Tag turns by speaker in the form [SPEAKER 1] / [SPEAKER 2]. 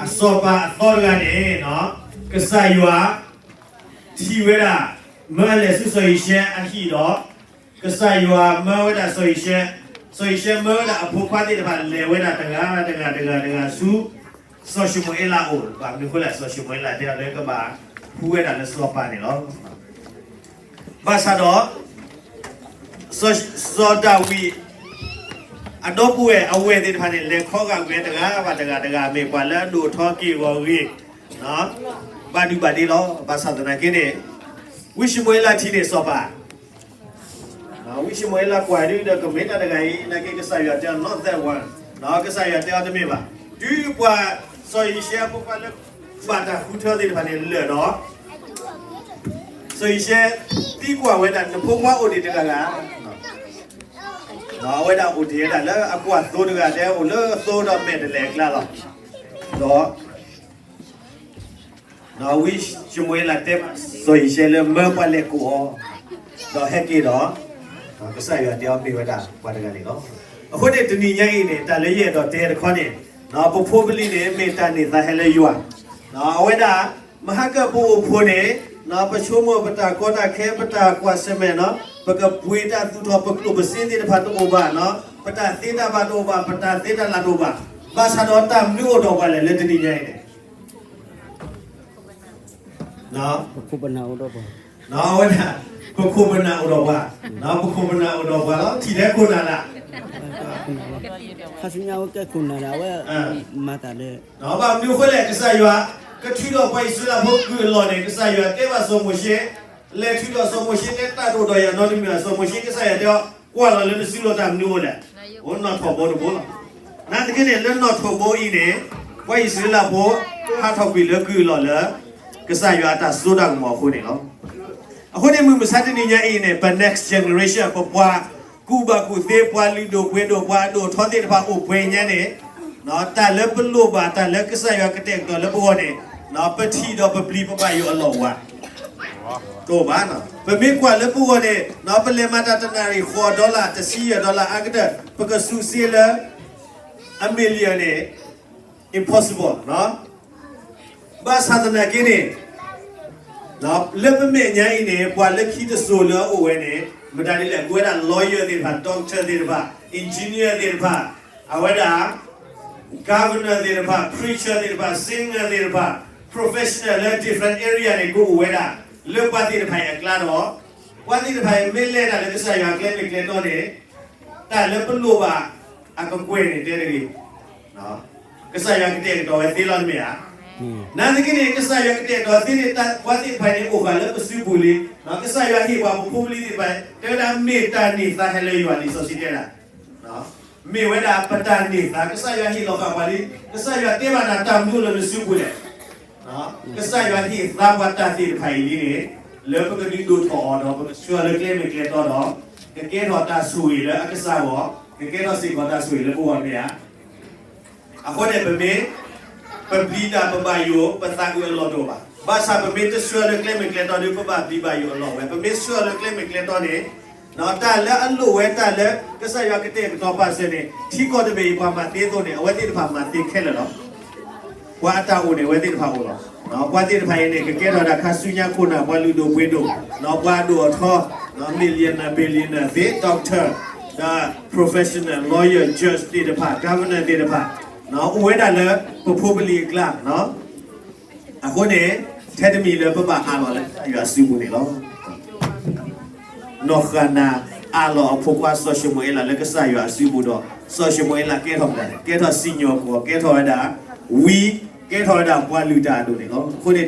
[SPEAKER 1] အစောပါသောရကနေနော်ကစားရွာတီဝဲတာမဲလေဆူဆိုရှဲအဟီတော့ကစားရွာမဲဝဲတာဆိုရှဲမဲတာအဖို့ခွားတဲ့ဘာလေဝဲတာတကားဆူဆိုရှမွေလာအိုဘာမျိုးခလာဆိုရှမွေလာတဲ့လည်းကဘာဖူးဝဲတာလည်းစောပါနေနော်ဘာသာတော့စောတာဝီအတော့ပွေအဝဲတဲ့ဖာနေလေခေါကဝဲတကားမေကွာလာဒူထောကီဝဝီနော်ဘာဒီဘာဒီလောဘာသာတနာကင်းနေဝိရှမွေလာတီနေစောပါဝိရှမွေလာကွာဒီတော့ကမေတာတကယ်နကေကစားရတဲ့ not that one နော်ကစားရတဲ့တမေပါဒီကွာဆိုရင်ရှယ်ပုပလက်ဘာတာခူထောတဲ့ဖာနေလေတော့ဆိုရင်ရှယ်ဒီကွာဝဲတာဖုံးမအိုဒီတကလားနော်ဝဲတာဦးသေးတာလည်းအကွာသိုးတကတဲ့ဟိုလို့သိုးတော့မဲ့တယ်လေကလာတော့နော်ဝိရှမွေလာတဲ့ဆိုရင်ရှယ်လည်းမပွားလက်ကိုတော့ဟက်ကီတော့ကစားရတဲ့အောင်ပြဝတာဘာတကလေးနော်အခုတည်းတနည်းညင်းနေတလည်းရတော့တဲခေါနေနော်ပဖိုးပလီနေမေတ္တာနေတာဟဲလေယွာနော်အဝဲတာမဟာကပူဖိုးနေနော်ပချိုးမပတာကောတာခဲပတာကွာစမဲနော်ပကပွေတာသူတော်ပကလုပစင်းတဲ့ဖတ်တော့ဘာနော်ပတာသေးတာဘာတော့ဘာပတာသေးတာလာတော့ဘာဘာသာတော့တမျိုးတော့ဘာလဲလက်တနည်းညိုင်းတယ်နော်
[SPEAKER 2] ခုပနာတော့ပါ
[SPEAKER 1] နော်ဝဲတာခုပနာတော့ဘာနော်ခုပနာတော့ဘာလို့ဒီတဲ့ခုနာလား
[SPEAKER 2] ခါစညာဝကခုနာလာဝဲမတာလေ
[SPEAKER 1] နော်ဘာမျိုးခွဲလဲကစားရွာကထီတော့ပိုက်ဆွလာဖို့ကူလော်နေကစားရွာတဲပါဆုံးမရှိလက်ထီတော့ဆုံးမရှိတဲ့တတ်တော့ရနော်ဒီမျိုးဆုံးမရှိကစားရတော့ကွာလော်လည်းစီလို့တာမျိုးလေဘုန်းတော်ထော်ဘောလို့ဘောလားနာတကယ်လည်းတော့ထော်ဘောဤနေပိုက်ဆွလာဖို့ဟာထောက်ပြီးလည်းကူလော်လေကစားရွာတာစိုးတော့မော်ခုနေနော်အခုနေမှုမစားတဲ့ညအိနေ next generation ပေါ်ပွားကူဘာကူသေးပွားလီဒိုကွေဒိုပွားဒိုထော်တဲ့ဘာအိုပွေညနေနော်တာလည်းပလို့ပါတာလည်းကစားရွာကတဲ့တော့လည်းဘောနေနော်ပတိတော့ပပလီပပယောအလောဝါတော့ဘာနော်ပမေကွာလည်းဘောနေနော်ပလေမတာတနာရီ$4$100အကတဲ့ပကဆူစီလာအမီလီယနေ impossible နော်ဘာသာတနာကိနေနော်လက်ပမေညာအင်းနေပွာလက်ခိတဆိုလောအိုဝဲနေမတားလေးလေကွဲတာ lawyer တွေပါ doctor တွေပါ engineer တွေပါအဝဲတာ governor တွေပါ preacher တွေပါ singer တွေပါ professional different area တွေကိုဝဲတာလွတ်ပါတဲ့ဖိုင်အကလာတော့ဝါဒီဖိုင်မဲလဲတာလည်းကစားရကလည်းကလည်းတော့နေတာလည်းပလို့ပါအကကွဲနေတဲ့တွေနော်ကစားရကတဲ့တော့သေးလို့မရနာဒကိနေကစားရကတဲ့တော့ဒီတာဝါဒီဖိုင်ကိုကလည်းပစုဘူးလေနော်ကစားရဟိဘာပူလီဒီပိုင်တဲတာမေတာနေတာဟဲလေယွာလီဆိုစီတဲတာနော်မေဝဲတာပတာနေတာကစားရဟိလောကပါလီကစားရတဲဘာနာတမ်ဘူးလို့စုဘူးလေနော်ကစားရဟိသာဝတာတိဖိုင်လီနေလောကကဒီဒိုထောတော့ဆွာလေကလေမကလေတော့ကဲတော့တာဆူရလေအကစားဘောကဲတော့စီကတာဆူရလေဘောမရအခုနဲ့ပမေပပလီတာပပယိုပသကူလောတော့ပါဘာသာပမေတဆွာလေကလေမကလေတော့ဒီပပပလီပါယိုလောဝဲပမေဆွာလေကလေမကလေတော့နေနော်တာလည်းအလို့ဝဲတာလည်းကစားရကတဲ့တော့ပါစနေထီကောတဘေဘာမတေးတော့နေအဝဲတေးတဖာမတေးခဲလေနော်ဝါတာဦးနေဝဲတေးတဖာဦးလောနော်ပွားတေးတဖာရနေကဲတော့တာခါဆူညာခုနာဘွာလူတို့ဝဲတို့နော်ဘွာတို့ထောနော်မီလီယနာဘီလီယနာဒေဒေါက်တာဒါ professional lawyer judge တေးတဖာ governor တေးတဖာနော်ဝဲတာလည်းပဖိုးပလီကလာနော်အခုနေထဲတမီလည်းပပအားလောလဲရစီဘူးနေလောနော်ခနာအလောဖုကွာဆိုရှယ်မွေလာလည်းကစားရစီဘူးတော့ဆိုရှယ်မွေလာကဲထောက်တယ်ကဲထောက်စီညောကိုကဲထောက်ရတာဝီကဲထောက်ရတာဘွာလူတာတို့နေလောခုနေ